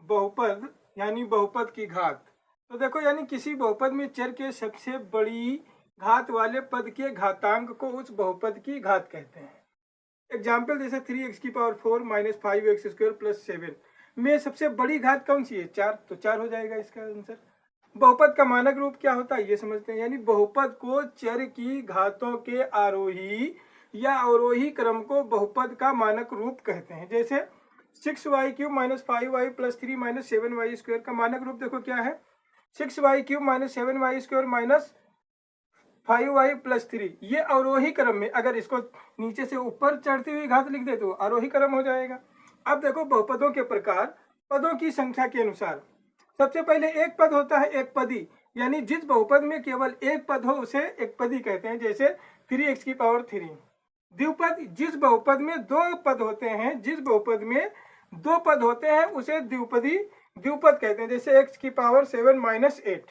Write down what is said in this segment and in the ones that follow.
बहुपद यानी बहुपद की घात। तो देखो यानी किसी बहुपद में चर के सबसे बड़ी घात वाले पद के घातांक को उस बहुपद की घात कहते हैं। एग्जाम्पल जैसे 3x⁴ माइनस 5x² प्लस 7 में सबसे बड़ी घात कौन सी है? 4, तो 4 हो जाएगा इसका आंसर। बहुपद का मानक रूप क्या होता है ये समझते हैं। यानी बहुपद को चर की घातों के आरोही या अवरोही क्रम को बहुपद का मानक रूप कहते हैं। जैसे 6y³ minus 5y plus 3 minus 7y² का मानक रूप देखो क्या है, 6y³ minus 7y² minus 5y plus 3। ये अवरोही क्रम में, अगर इसको नीचे से ऊपर चढ़ती हुई घात लिख दे तो आरोही क्रम हो जाएगा। अब देखो बहुपदों के प्रकार पदों की संख्या के अनुसार। सबसे पहले एक पद होता है एक पदी, यानी जिस बहुपद में केवल एक पद हो उसे एक पदी कहते हैं। जैसे 3x⁴। द्विपद जिस बहुपद में दो पद होते हैं, जिस बहुपद में दो पद होते हैं उसे द्विपद कहते हैं। जैसे x⁴ माइनस 8।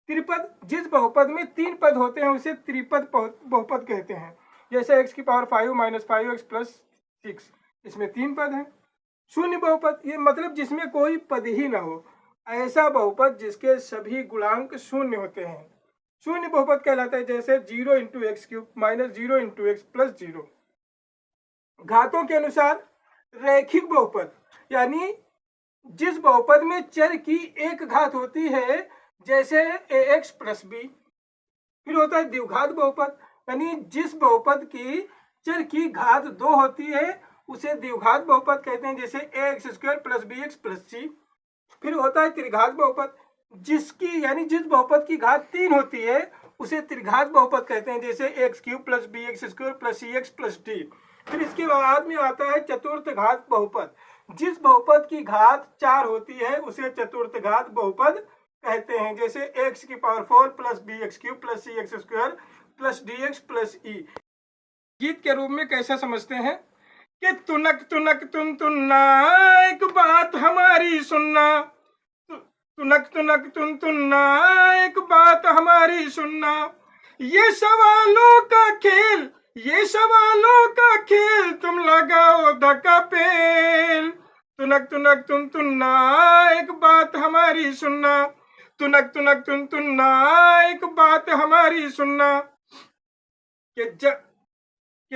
त्रिपद जिस बहुपद में तीन पद होते हैं उसे त्रिपद बहुपद कहते हैं। जैसे x⁵ माइनस 5x प्लस 6, इसमें तीन पद हैं। शून्य बहुपद, ये मतलब जिसमें कोई पद ही ना हो, ऐसा बहुपद जिसके सभी गुणांक शून्य होते हैं शून्य बहुपद कहलाता है। जैसे 0 × x³ माइनस 0 × x प्लस 0। घातों के अनुसार रैखिक बहुपद, यानी जिस बहुपद में चर की एक घात होती है, जैसे ax प्लस b। फिर होता है द्विघात बहुपद, यानी जिस बहुपद की चर की घात 2 होती है उसे द्विघात बहुपद कहते हैं। जैसे ax² plus bx plus c। फिर होता है त्रिघात बहुपद, जिसकी यानी जिस बहुपद की घात 3 होती है उसे त्रिघात बहुपद कहते हैं। जैसे x³ plus bx² plus cx plus d। फिर इसके बाद में आता है चतुर्थ घात बहुपद, जिस बहुपद की घात 4 होती है उसे चतुर्थ घात बहुपद कहते हैं। जैसे x⁴ plus bx³ plus cx² plus dx plus e। गीत के रूप में कैसे समझते हैं कि तुनक तुनक तुन तुन्ना एक बात हमारी सुनना, तुनक तुनक तुन तुन्ना एक बात हमारी सुनना, ये सवालों का खेल, ये सवालों का खेल, तुम लगाओ धक्का पेल। तुनक तुनक तुन तुन्ना एक बात हमारी सुनना, तुनक तुनक तुन तुन्ना एक बात हमारी सुनना, कि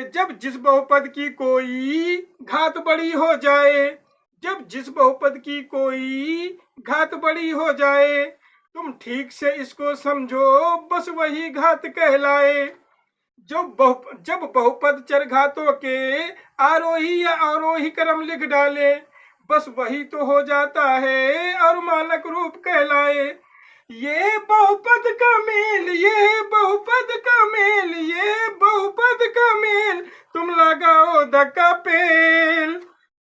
जब जिस बहुपद की कोई घात बड़ी हो जाए, जब जिस बहुपद की कोई घात बड़ी हो जाए, तुम ठीक से इसको समझो बस वही घात कहलाए। जब बहुपद चर घातों के आरोही या अवरोही क्रम लिख डाले, बस वही तो हो जाता है और मानक रूप कहलाए। ये बहुपद का मेल, ये बहुपद का मेल, ये बहुपद का मेल, तुम लगाओ धक्का पेल।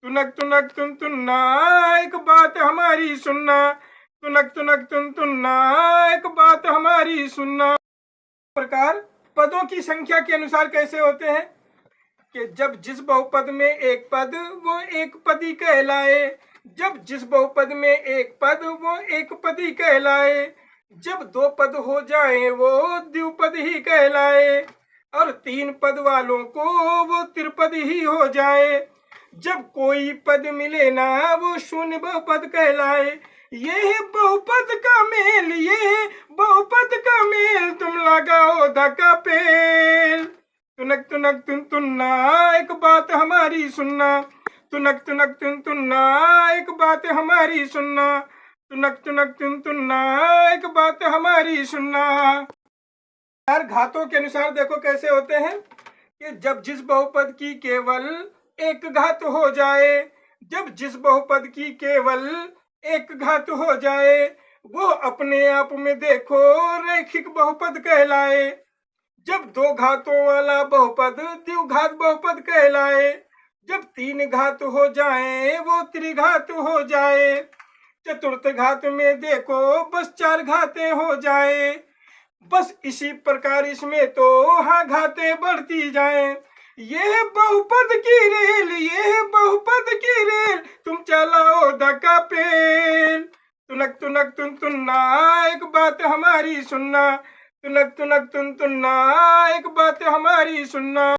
तुनक तुनक तुन तुन्ना एक बात हमारी सुनना, तुनक तुनक तुन तुन्ना एक बात हमारी सुनना। प्रकार पदों की संख्या के अनुसार कैसे होते हैं कि जब जिस बहुपद में एक पद वो एक पदी कहलाए, जब जिस बहुपद में एक पद वो एक पदी कहलाए, जब दो पद हो जाए वो द्विपद ही कहलाए, और तीन पद वालों को वो त्रिपद ही हो जाए, जब कोई पद मिले ना वो शून्य बहुपद कहलाए। ये बहुपद का मेल, ये बहुपद का मेल, तुम लगाओ धक्का पेल। तुनक तुनक तुन तुन्ना एक बात हमारी सुनना, तुनक तुनक तुन तुन्ना एक बात हमारी सुनना, तुनक तुनक तुन तुन्ना एक बात हमारी सुनना। यार घातों के अनुसार देखो कैसे होते हैं कि जब जिस बहुपद की केवल एक घात हो जाए, जब जिस बहुपद की केवल एक घात हो जाए, वो अपने आप में देखो रैखिक बहुपद कहलाए। जब दो घातों वाला बहुपद द्विघात बहुपद कहलाए, जब तीन घात हो जाए वो त्रिघात हो जाए, चतुर्थ घात में देखो बस 4 घातें हो जाए। बस इसी प्रकार इसमें तो हाँ घातें बढ़ती जाएं। ये बहुपद की रेल, ये बहुपद की रेल, तुम चलाओ धक्का पेल। तुनक तुनक तुन तुन्ना एक बात हमारी सुनना, तुनक तुनक तुन तुन्ना एक बात हमारी सुनना।